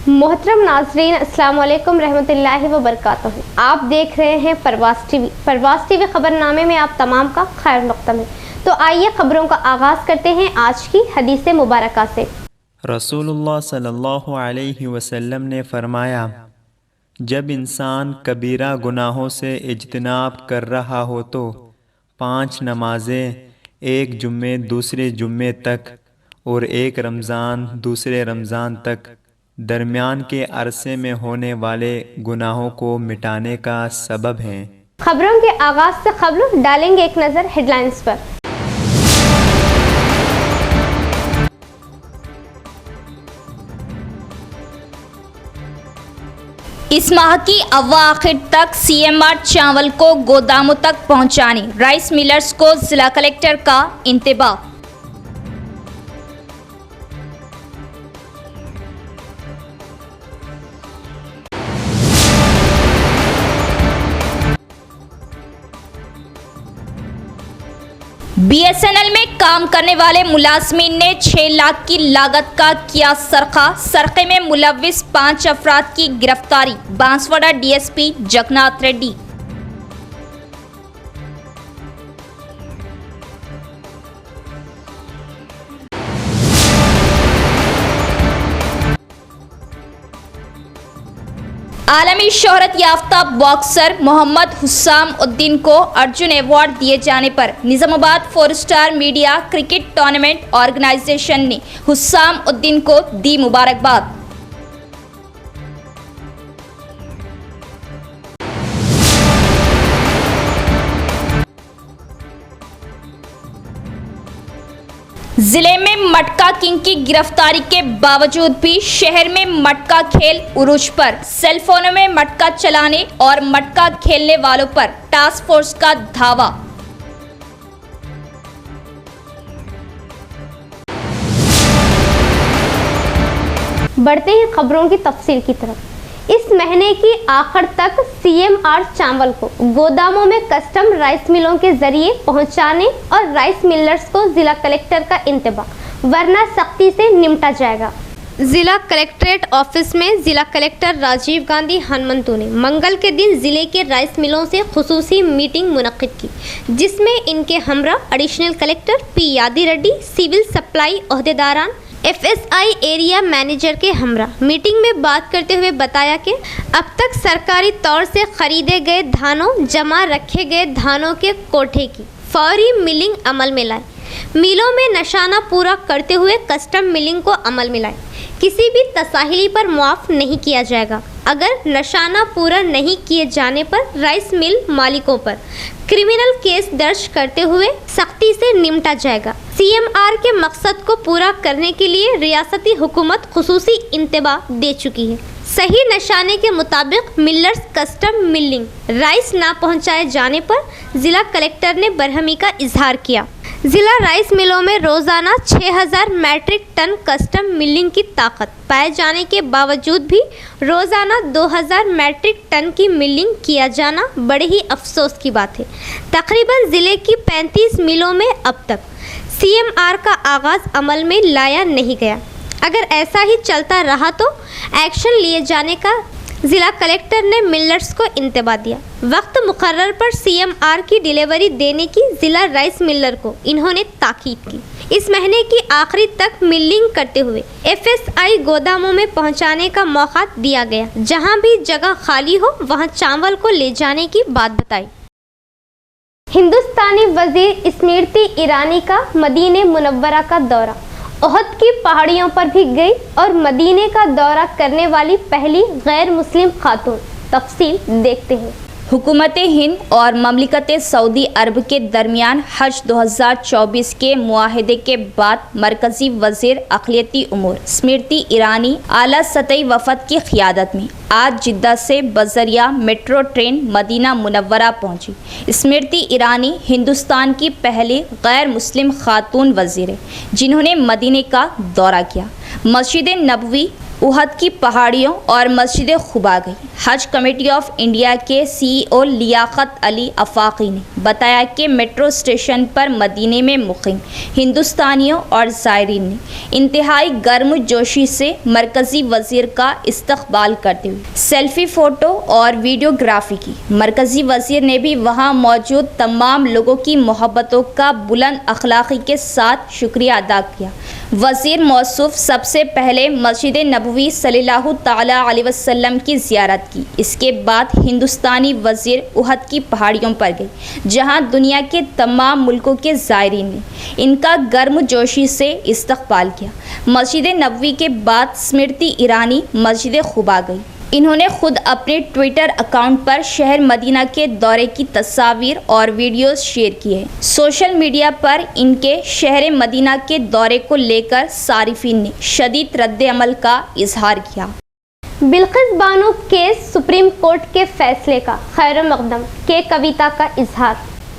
मोहतरम नाजरीन, अस्सलाम वालेकुम रहमतुल्लाहि व बरकातहू। आप देख रहे हैं परवास टीवी खबरनामे में आप तमाम का खैर मक़दम है। तो आइए खबरों का आगाज़ करते हैं आज की हदीस मुबारका से। रसूलुल्लाह सल्लल्लाहु अलैहि वसल्लम ने फरमाया, जब इंसान कबीरा गुनाहों से इज्तिनाब कर रहा हो तो 5 नमाजें, एक जुम्मे दूसरे जुम्मे तक और एक रमज़ान दूसरे रमज़ान तक दरमियान के अरसे में होने वाले गुनाहों को मिटाने का सबब हैं। खबरों के आगाज़ से खबर डालेंगे एक नज़र हेडलाइंस पर। इस माह की अवाखिर तक सीएमआर चावल को गोदामों तक पहुंचाने राइस मिलर्स को जिला कलेक्टर का इंतबाह। बीएसएनएल में काम करने वाले मुलाजमीन ने 6 लाख की लागत का किया सरक़े में मुलव्विस 5 अफराद की गिरफ्तारी। बांसवाड़ा डीएसपी जगन्नाथ रेड्डी। आलमी शोहरत याफ्ता बॉक्सर मोहम्मद हुस्साम उद्दीन को अर्जुन अवार्ड दिए जाने पर Nizamabad 4 star media cricket tournament organisation ने हुस्साम उद्दीन को दी मुबारकबाद। जिले में मटका किंग की गिरफ्तारी के बावजूद भी शहर में मटका खेल उरूज पर। सेलफोनों में मटका चलाने और मटका खेलने वालों पर टास्क फोर्स का धावा। बढ़ते हैं खबरों की तफसील की तरफ। इस महीने की आखिर तक सीएमआर चावल को गोदामों में कस्टम राइस मिलों के जरिए पहुंचाने और राइस मिलर्स को जिला कलेक्टर का इंतबाह, वरना सख्ती से निपटा जाएगा। जिला कलेक्ट्रेट ऑफिस में जिला कलेक्टर राजीव गांधी हनुमंतु ने मंगल के दिन जिले के राइस मिलों से खुसूसी मीटिंग मुनक्किद की, जिसमें इनके हमरा additional collector P Yadi Reddy, civil supply ओहदेदारान, एफएसआई एरिया मैनेजर के हमरा मीटिंग में बात करते हुए बताया कि अब तक सरकारी तौर से खरीदे गए धानों, जमा रखे गए धानों के कोठे की फौरी मिलिंग अमल में लाए। मिलों में नशाना पूरा करते हुए कस्टम मिलिंग को अमल में लाए। किसी भी तसाहिली पर मुआफ नहीं किया जाएगा। अगर नशाना पूरा नहीं किए जाने पर राइस मिल मालिकों पर क्रिमिनल केस दर्ज करते हुए सख्ती से निपटा जाएगा। सीएमआर के मकसद को पूरा करने के लिए रियासती हुकूमत खुसूसी इंतबाह दे चुकी है। सही नशाने के मुताबिक मिलर्स कस्टम मिलिंग राइस ना पहुंचाए जाने पर जिला कलेक्टर ने बरहमी का इजहार किया। जिला राइस मिलों में रोज़ाना 6000 मैट्रिक टन कस्टम मिलिंग की ताकत पाए जाने के बावजूद भी रोज़ाना 2000 मैट्रिक टन की मिलिंग किया जाना बड़े ही अफसोस की बात है। तकरीबन ज़िले की 35 मिलों में अब तक सीएमआर का आगाज़ अमल में लाया नहीं गया। अगर ऐसा ही चलता रहा तो एक्शन लिए जाने का जिला कलेक्टर ने मिलर्स को इंतबाह दिया। वक्त मुकर्रर पर सीएमआर की डिलीवरी देने की जिला राइस मिलर को इन्होंने ताकीद की। इस महीने की आखिरी तक मिलिंग करते हुए एफएसआई गोदामों में पहुंचाने का मौका दिया गया। जहां भी जगह खाली हो वहां चावल को ले जाने की बात बताई। हिंदुस्तानी वजीर स्मृति ईरानी का मदीने मुनव्वरा का दौरा। ओहद की पहाड़ियों पर भी गई और मदीने का दौरा करने वाली पहली गैर मुस्लिम खातून। तफसील देखते हैं। हुकूमत हिंद और ममलिकत सऊदी अरब के दरमियान हज 2024 के मुआहदे के बाद मरकजी वजीर अक़लियती उमूर स्मृति ईरानी आला सतही वफद की क़ियादत में आज जिद्दा से बजरिया मेट्रो ट्रेन मदीना मुनव्वरा पहुंची। स्मृति ईरानी हिंदुस्तान की पहली गैर मुस्लिम खातून वजीर है जिन्होंने मदीने का दौरा किया। मस्जिद नबवी उहद की पहाड़ियों और मस्जिद खुबा गई। हज कमेटी ऑफ इंडिया के सीईओ लियाकत अली अफाकी ने बताया कि मेट्रो स्टेशन पर मदीने में मुकीम हिंदुस्तानियों और ज़ायरीन ने इंतहाई गर्म जोशी से मरकज़ी वज़ीर का इस्तकबाल करते हुए सेल्फी फ़ोटो और वीडियोग्राफी की। मरकज़ी वज़ीर ने भी वहाँ मौजूद तमाम लोगों की मोहब्बतों का बुलंद अखलाक़ी के साथ शुक्रिया अदा किया। वज़ीर मौसूफ सबसे पहले मस्जिद नबवी सल्लल्लाहु ताला अलैहि वसल्लम की ज़ियारत की। इसके बाद हिंदुस्तानी वज़ीर उहद की पहाड़ियों पर गए, जहां दुनिया के तमाम मुल्कों के ज़ायरीन ने इनका गर्मजोशी से इस्तकबाल किया। मस्जिद नबवी के बाद स्मृति ईरानी मस्जिद खुबा गई। इन्होंने खुद अपने ट्विटर अकाउंट पर शहर मदीना के दौरे की तस्वीर और वीडियोस शेयर किए। सोशल मीडिया पर इनके शहर मदीना के दौरे को लेकर सारिफीन ने शदीद रद्द-ए-अमल का इजहार किया। Bilkis Bano case supreme court के फैसले का खैर मकदम के कविता का इजहार।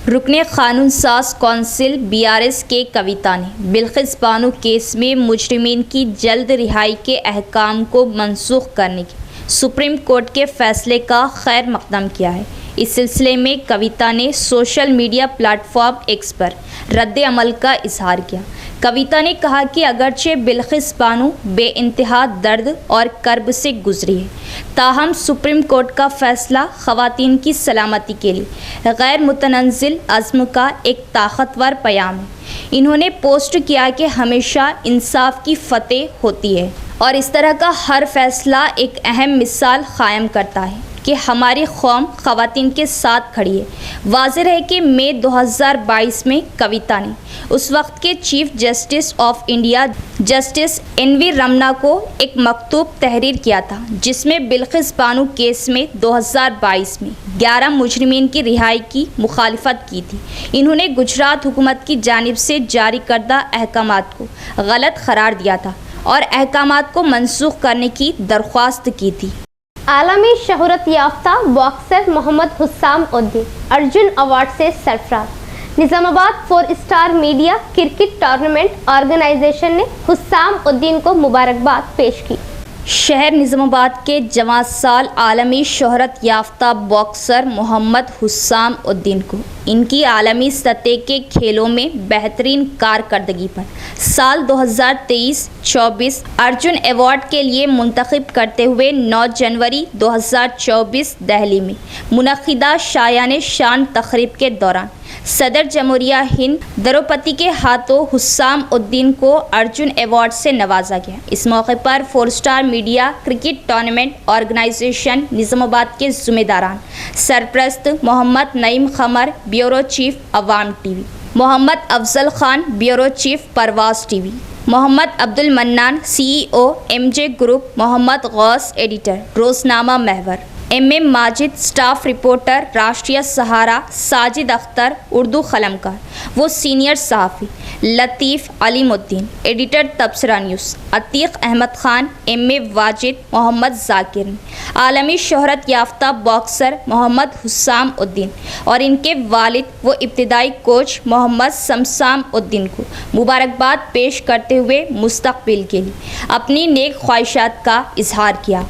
रुकने कानून साज कौंसिल BRS के कविता ने बिल्किस बानो केस में मुजरिमीन की जल्द रिहाई के अहकाम को मनसूख करने की सुप्रीम कोर्ट के फैसले का खैर मकदम किया है। इस सिलसिले में कविता ने सोशल मीडिया प्लेटफॉर्म X पर रद्द-ए-अमल का इजहार किया। कविता ने कहा कि अगरचे बिल्किस बानो बेइंतहा दर्द और कर्ब से गुजरी है, ताहम सुप्रीम कोर्ट का फैसला ख़वातीन की सलामती के लिए गैर मुतनज़्ज़िल अज़्म का एक ताकतवर पयाम है। इन्होंने पोस्ट किया कि हमेशा इंसाफ की फतेह होती है और इस तरह का हर फैसला एक अहम मिसाल कायम करता है कि हमारी कौम ख़वातीन के साथ खड़ी है। वाज़ेह है कि मई 2022 में कविता ने उस वक्त के chief justice of India justice NV Ramana को एक मकतूब तहरीर किया था, जिसमें बिल्किस बानो केस में 2022 में 11 मुजरिमीन की रिहाई की मुखालिफत की थी। इन्होंने गुजरात हुकूमत की जानिब से जारी करदा अहकामात को गलत करार दिया था और अहकामात को मनसूख करने की दरख्वास्त की थी। आलमी शहरत याफ्ता बॉक्सर मोहम्मद हुस्साम उद्दीन अर्जुन अवार्ड से सरफराज। Nizamabad 4 star media cricket tournament organisation ने हुस्साम उद्दीन को मुबारकबाद पेश की। शहर निज़ामाबाद के जवां साल आलमी शोहरत याफ्ता बॉक्सर मोहम्मद हुस्साम उद्दीन को इनकी आलमी सतह के खेलों में बेहतरीन कारकर्दगी पर साल 2023-24 अर्जुन अवार्ड के लिए मुंतखब करते हुए 9 जनवरी 2024 दिल्ली में मुनक़िदा शायाने शान तकरीब के दौरान सदर जमहूरिया हिंद द्रौपदी के हाथों हुस्साम उद्दीन को अर्जुन अवार्ड से नवाजा गया। इस मौके पर 4 star media cricket tournament organization Nizamabad के ज़िम्मेदारान सरप्रस्त Mohammed Naeem Qamar bureau chief Awam TV, Mohammed Afzal Khan bureau chief Parwaz TV, Mohammed Abdul Mannan CEO MJ group, Mohammed Ghouse editor Roznama Mahwar, MM Majid staff reporter Rashtriya Sahara, Sajid Akhtar Urdu कलमकार वो सीनियर सहाफ़ी, Latif Aleemuddin editor Tabsara news, Ateeq Ahmed Khan MA Wajid, Mohammed Zakir ने आलमी शोहरत याफ्ता बॉक्सर मोहम्मद हुस्साम उद्दीन और इनके वालिद व इब्तिदाई कोच मोहम्मद समसाम उद्दीन को मुबारकबाद पेश करते हुए मुस्तक़बिल के लिए अपनी नेक ख्वाहिशात का इजहार किया।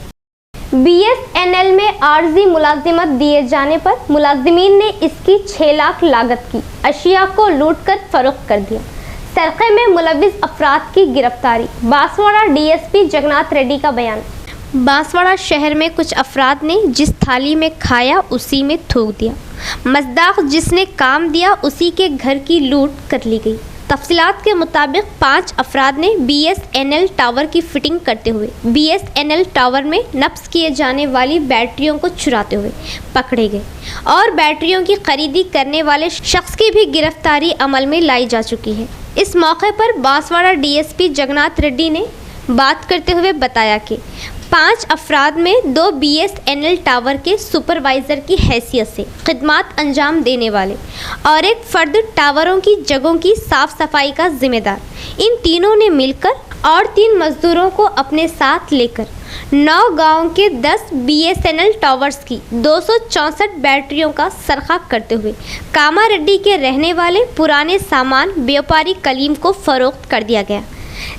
BSNL में आर्जी मुलाजिमत दिए जाने पर मुलाजिमीन ने इसकी 6 लाख लागत की अशिया को लूट कर फरोख्त कर दिया। सरक़े में मुलविस अफराद की गिरफ्तारी। बांसवाड़ा DSP जगन्नाथ रेड्डी का बयान। बांसवाड़ा शहर में कुछ अफराद ने जिस थाली में खाया उसी में थूक दिया। मज़दाक जिसने काम दिया उसी के घर की लूट कर ली गई। तफसीलात के मुताबिक 5 अफराद ने BSNL टावर की फिटिंग करते हुए BSNL टावर में नफ्स किए जाने वाली बैटरियों को चुराते हुए पकड़े गए और बैटरियों की खरीदी करने वाले शख्स की भी गिरफ्तारी अमल में लाई जा चुकी है। इस मौके पर बांसवाड़ा DSP जगन्नाथ रेड्डी ने बात करते हुए बताया कि 5 अफराद में 2 BSNL टावर के सुपरवाइज़र की हैसियत से खिदमात अंजाम देने वाले और एक फ़र्द टावरों की जगहों की साफ़ सफाई का जिम्मेदार। इन तीनों ने मिलकर और 3 मज़दूरों को अपने साथ लेकर 9 गाँव के 10 BSNL टावर्स की 264 बैटरियों का सरखा करते हुए कामारेड्डी के रहने वाले पुराने सामान व्यापारी कलीम को फ़रोख्त कर दिया गया।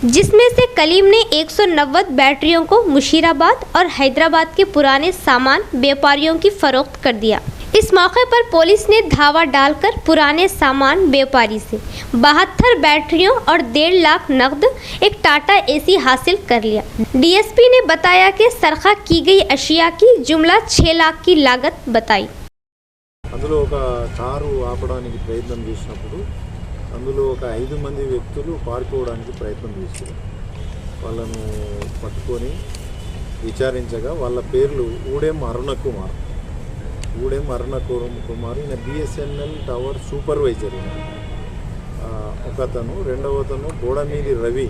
जिसमें से कलीम ने 190 बैटरियों को मुशीराबाद और हैदराबाद के पुराने सामान व्यापारियों की फरोख्त कर दिया। इस मौके पर पुलिस ने धावा डालकर पुराने सामान व्यापारी से 72 बैटरियों और 1.5 लाख नकद एक टाटा एसी हासिल कर लिया। डीएसपी ने बताया कि सरखा की गई अशिया की जुमला 6 लाख की लागत बताई। అందులో ఒక కారు ఆపడానికి ప్రయత్నం చేసినప్పుడు అందులో ఒక 5 మంది వ్యక్తులు పారిపోవడానికి ప్రయత్నం చేశారు. వాళ్ళను పట్టుకొని విచారించగా వాళ్ళ పేర్లు ఊడెం అరుణ కుమార్ ఈయన బిఎస్ఎన్ఎల్ టవర్ సూపర్వైజర్. ఒకతను రెండవతను బోడమీది రవి,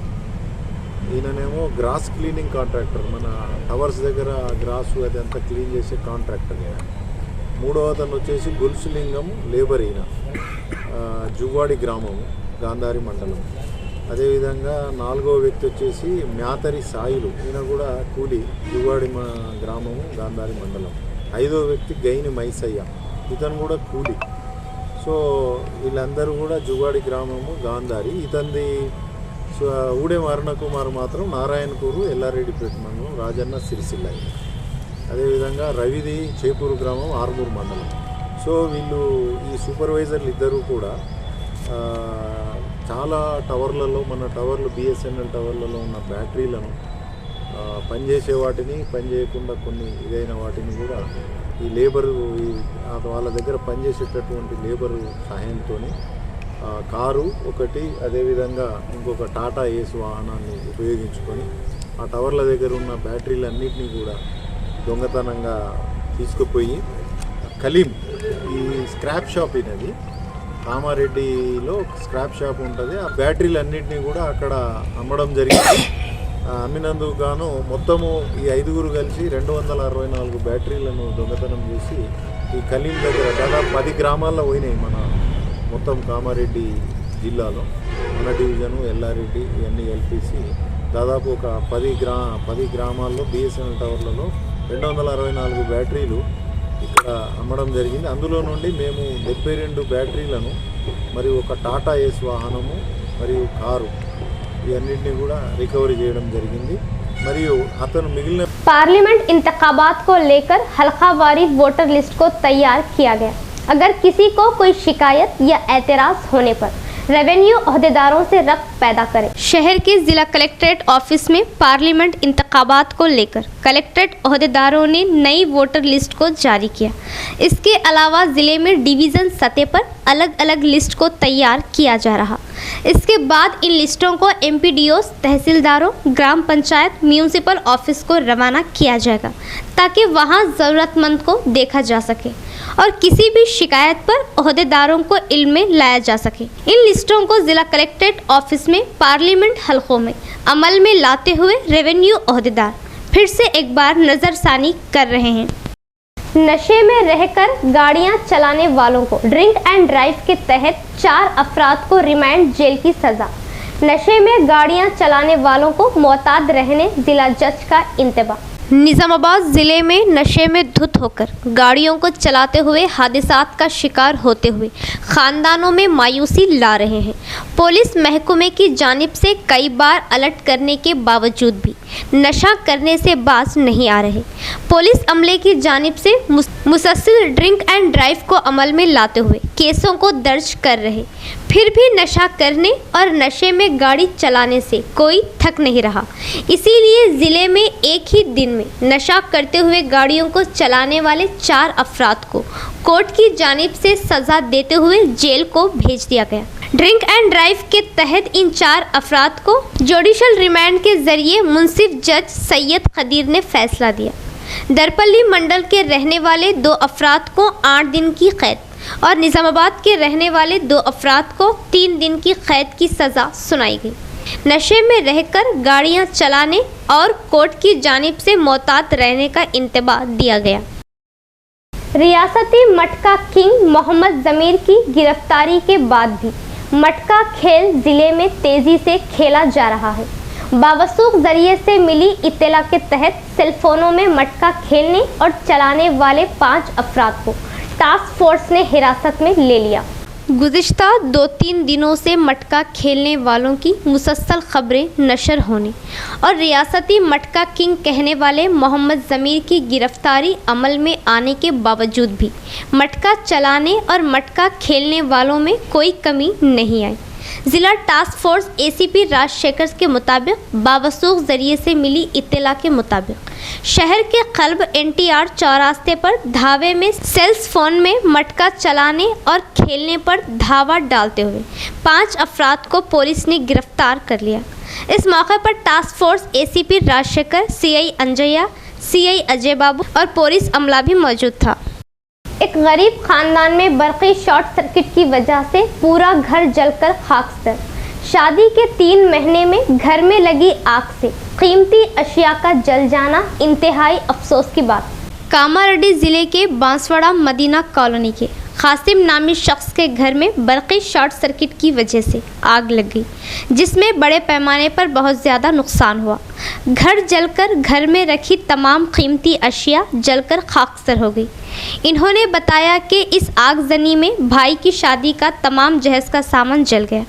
ఈయననేమో గ్రాస్ క్లీనింగ్ కాంట్రాక్టర్, మన టవర్స్ దగ్గర గ్రాస్ అదంతా క్లీన్ చేసే కాంట్రాక్టర్. మూడవ అతను వచ్చేసి గుల్సులింగం లేబర్, ఈయన జువ్వాడి గ్రామము గాంధారి మండలం. అదేవిధంగా నాలుగవ వ్యక్తి వచ్చేసి మ్యాతరి సాయిలు, ఈయన కూడా కూలి, జువ్వాడి గ్రామము గాంధారి మండలం. ఐదవ వ్యక్తి గైని మైసయ్య, ఇతను కూడా కూలి. సో వీళ్ళందరూ కూడా జువ్వాడి గ్రామము గాంధారి. ఇతనిది ఊడెం అరుణ కుమార్ మాత్రం నారాయణపూరు ఎల్లారెడ్డిపేట మండలం రాజన్న సిరిసిల్ల. అదేవిధంగా రవిది చేపూరు గ్రామం ఆర్మూరు మండలం. సో వీళ్ళు ఈ సూపర్వైజర్లు ఇద్దరు కూడా చాలా టవర్లలో, మన టవర్లు బిఎస్ఎన్ఎల్ టవర్లలో ఉన్న బ్యాటరీలను పనిచేసే వాటిని, పనిచేయకుండా కొన్ని ఇదైన వాటిని కూడా ఈ లేబరు వాళ్ళ దగ్గర పనిచేసేటటువంటి లేబరు సహాయంతో కారు ఒకటి, అదేవిధంగా ఇంకొక టాటా ఏస్ వాహనాన్ని ఉపయోగించుకొని ఆ టవర్ల దగ్గర ఉన్న బ్యాటరీలన్నింటినీ కూడా దొంగతనంగా తీసుకుపోయి కలీం, ఈ స్క్రాప్ షాప్ అనేది కామారెడ్డిలో స్క్రాప్ షాప్ ఉంటుంది, ఆ బ్యాటరీలన్నింటినీ కూడా అక్కడ అమ్మడం జరిగింది. అమ్మినందుకు గాను మొత్తము ఈ 5గురు కలిసి 264 బ్యాటరీలను దొంగతనం చేసి ఈ కలీం దగ్గర దాదాపు 10 గ్రామాల్లో పోయినాయి. మన మొత్తం కామారెడ్డి జిల్లాలో మన డివిజను, ఎల్లారెడ్డి ఇవన్నీ ఎల్పిసి దాదాపు ఒక 10 గ్రామాల్లో బిఎస్ఎన్ఎల్ టవర్లలో 264 బ్యాటరీలు ఇక్కడ అమ్మడం జరిగింది. అందులో నుండి మేము 72 బ్యాటరీలను మరియు ఒక టాటా ఏస్ వాహనము మరియు కారు ఇవన్నింటినీ కూడా రికవరీ చేయడం జరిగింది. మరియు అతను మిగిలిన पार्लियामेंट इंतखाबात को लेकर हल्कावारी वोटर लिस्ट को तैयार किया गया। अगर किसी को कोई शिकायत या एतराज़ होने पर रेवेन्यू अहदेदारों से रब्त पैदा करें। शहर के जिला कलेक्ट्रेट ऑफिस में पार्लियामेंट इंतखाबात को लेकर कलेक्ट्रेट अहदेदारों ने नई वोटर लिस्ट को जारी किया। इसके अलावा ज़िले में डिवीज़न सतह पर अलग अलग लिस्ट को तैयार किया जा रहा। इसके बाद इन लिस्टों को एमपीडीओस, तहसीलदारों, ग्राम पंचायत, म्यूनिसिपल ऑफिस को रवाना किया जाएगा ताकि वहां ज़रूरतमंद को देखा जा सके और किसी भी शिकायत पर अहदेदारों को इल्म में लाया जा सके। इन लिस्टों को जिला कलेक्ट्रेट ऑफिस में पार्लियामेंट हलकों में अमल में लाते हुए रेवेन्यू अहदेदार फिर से एक बार नज़रसानी कर रहे हैं। नशे में रहकर गाड़ियां चलाने वालों को ड्रिंक एंड ड्राइव के तहत 4 अफराद को रिमांड जेल की सज़ा। नशे में गाड़ियां चलाने वालों को मोहतात रहने जिला जज का इंतबाह। निज़ामाबाद ज़िले में नशे में धुत होकर गाड़ियों को चलाते हुए हादसात का शिकार होते हुए ख़ानदानों में मायूसी ला रहे हैं। पुलिस महकमे की जानिब से कई बार अलर्ट करने के बावजूद भी नशा करने से बाज नहीं आ रहे। पुलिस अमले की जानिब से मुसलसल ड्रिंक एंड ड्राइव को अमल में लाते हुए केसों को दर्ज कर रहे, फिर भी नशा करने और नशे में गाड़ी चलाने से कोई थक नहीं रहा। इसीलिए ज़िले में एक ही दिन में नशा करते हुए गाड़ियों को चलाने वाले 4 अफराद को कोर्ट की जानिब से सज़ा देते हुए जेल को भेज दिया गया। ड्रिंक एंड ड्राइव के तहत इन 4 अफराद को जुडिशल रिमांड के जरिए मुंसिफ जज सैयद खदीर ने फैसला दिया। दरपल्ली मंडल के रहने वाले 2 अफराद को 8 दिन की कैद और निज़ामाबाद के रहने वाले 2 अफराद को 3 दिन की कैद की सज़ा सुनाई गई। नशे में रहकर गाड़ियां चलाने और कोर्ट की जानिब से मोहतात रहने का इंतबाह दिया गया। रियासती मटका किंग मोहम्मद ज़मीर की गिरफ्तारी के बाद भी मटका खेल ज़िले में तेज़ी से खेला जा रहा है। बावसूख जरिए से मिली इत्तला के तहत सेलफोनों में मटका खेलने और चलाने वाले 5 अफराद को टास्क फोर्स ने हिरासत में ले लिया। गुज़िश्ता 2-3 दिनों से मटका खेलने वालों की मुसलसल खबरें नशर होने और रियासती मटका किंग कहने वाले मोहम्मद ज़मीर की गिरफ्तारी अमल में आने के बावजूद भी मटका चलाने और मटका खेलने वालों में कोई कमी नहीं आई। ज़िला टास्क फोर्स एसीपी राजशेखर के मुताबिक बावसूख ज़रिए से मिली इत्तला के मुताबिक शहर के कल्ब एनटीआर चौरास्ते पर धावे में सेल्स फोन में मटका चलाने और खेलने पर धावा डालते हुए 5 अफराद को पुलिस ने गिरफ्तार कर लिया। इस मौके पर task force ACP Rajasekhar, CI Anjaiah, CI Ajay Babu और पुलिस अमला भी मौजूद था। एक गरीब खानदान में बरक़ी शॉर्ट सर्किट की वजह से पूरा घर जलकर खाकसर। शादी के 3 महीने में घर में लगी आग से कीमती अशिया का जल जाना इंतहाई अफसोस की बात। कामारेड्डी ज़िले के बांसवाड़ा मदीना कॉलोनी के कासिम नामी शख्स के घर में बरक़ी शॉर्ट सर्किट की वजह से आग लग गई, जिसमें बड़े पैमाने पर बहुत ज़्यादा नुकसान हुआ। घर जलकर घर में रखी तमाम कीमती अशिया जलकर खाकसर हो गई। इन्होंने बताया कि इस आगजनी में भाई की शादी का तमाम जहेज़ का सामान जल गया।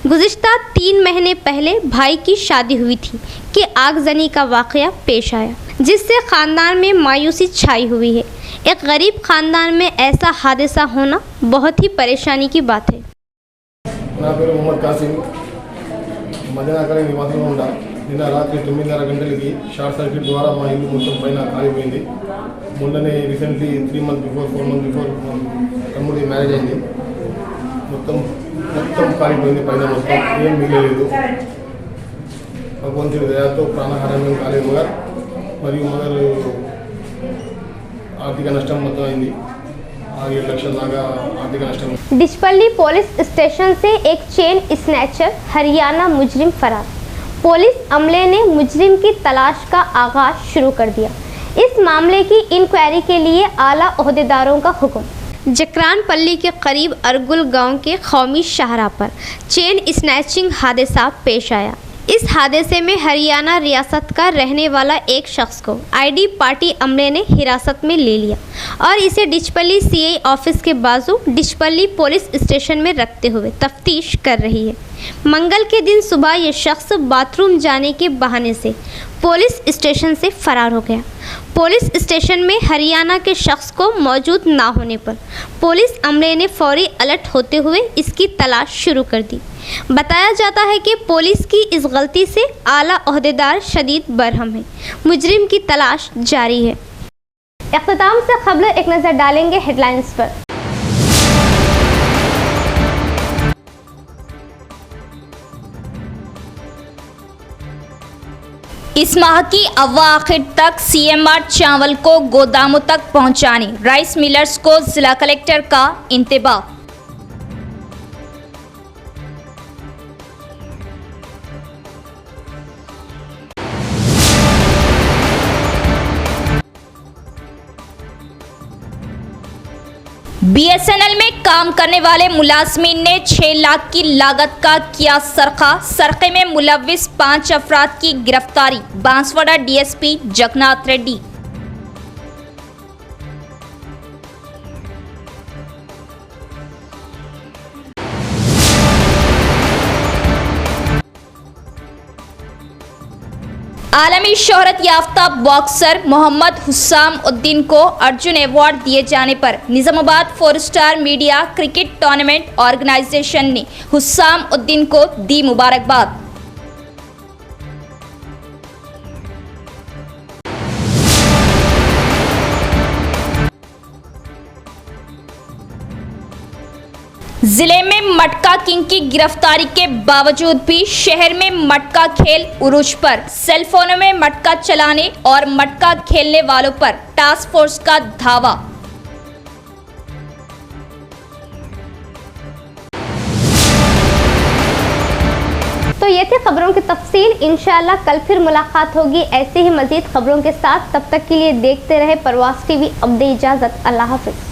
गुज़िश्ता 3 महीने पहले भाई की शादी हुई थी कि आगजनी का वाक़या पेश आया, जिससे ख़ानदान में मायूसी छाई हुई है। एक गरीब ख़ानदान में ऐसा हादसा होना बहुत ही परेशानी की बात है। నా పేరు మొహమ్మద్ కాసిం, మదనకరం నివాసంలో ఉంటా. నిన్న రాత్రి 9:30 గంటలకి షార్ట్ సర్క్యూట్ ద్వారా మా ఇల్లు మొత్తం పైన కాలిపోయింది. మొన్ననే recently 3 months before 4 months before తమ్ముడి మ్యారేజ్ అయింది. మొత్తం కాలిపోయింది, పైన మొత్తం ఏం మిగలేదు. భగవంతుడి దయతో ప్రాణహారం కాలేదు మరియు మొదలు ఆర్థిక నష్టం మొత్తం అయింది. 7 లక్షల దాకా ఆర్థిక నష్టం. डिचपल्ली पुलिस स्टेशन से एक चेन स्नैचर हरियाणा मुजरिम फरार। पुलिस अमले ने मुजरिम की तलाश का आगाज शुरू कर दिया। इस मामले की इंक्वायरी के लिए आला ओहदेदारों का हुक्म। जकरानपल्ली के करीब अरगुल गांव के कौमी शाहराह पर चेन स्नैचिंग हादसा पेश आया। इस हादसे में हरियाणा रियासत का रहने वाला एक शख्स को आईडी पार्टी अमले ने हिरासत में ले लिया और इसे डिचपल्ली सीआई ऑफिस के बाजू डिचपल्ली पुलिस स्टेशन में रखते हुए तफ्तीश कर रही है। मंगल के दिन सुबह यह शख्स बाथरूम जाने के बहाने से पुलिस स्टेशन से फरार हो गया। पुलिस स्टेशन में हरियाणा के शख्स को मौजूद ना होने पर पुलिस अमले ने फौरी अलर्ट होते हुए इसकी तलाश शुरू कर दी। बताया जाता है कि पुलिस की इस गलती से आला ओहदेदार शदीद बरहम है। मुजरिम की तलाश जारी है। इख्तिताम से खबर एक नज़र डालेंगे हेडलाइंस पर। इस माह की अव्वा आखिर तक सीएमआर चावल को गोदामों तक पहुंचाने राइस मिलर्स को जिला कलेक्टर का इंतबाह। बीएसएनएल में काम करने वाले मुलाजमीन ने 6 लाख की लागत का किया सरक़े में मुलव्विस 5 अफराद की गिरफ्तारी। बांसवाड़ा डीएसपी जगन्नाथ रेड्डी। आलमी शोहरत याफ्ता बॉक्सर मोहम्मद हुस्साम उद्दीन को अर्जुन अवार्ड दिए जाने पर Nizamabad 4 star media cricket tournament organisation ने हुस्साम उद्दीन को दी मुबारकबाद। जिले में मटका किंग की गिरफ्तारी के बावजूद भी शहर में मटका खेल उरूज पर। सेल फोनों में मटका चलाने और मटका खेलने वालों पर टास्क फोर्स का धावा। तो ये थी खबरों की तफसील। इंशाल्लाह कल फिर मुलाकात होगी ऐसे ही मजीद खबरों के साथ। तब तक के लिए देखते रहे परवास टीवी। अब दे इजाज़त। अल्लाह हाफिज़।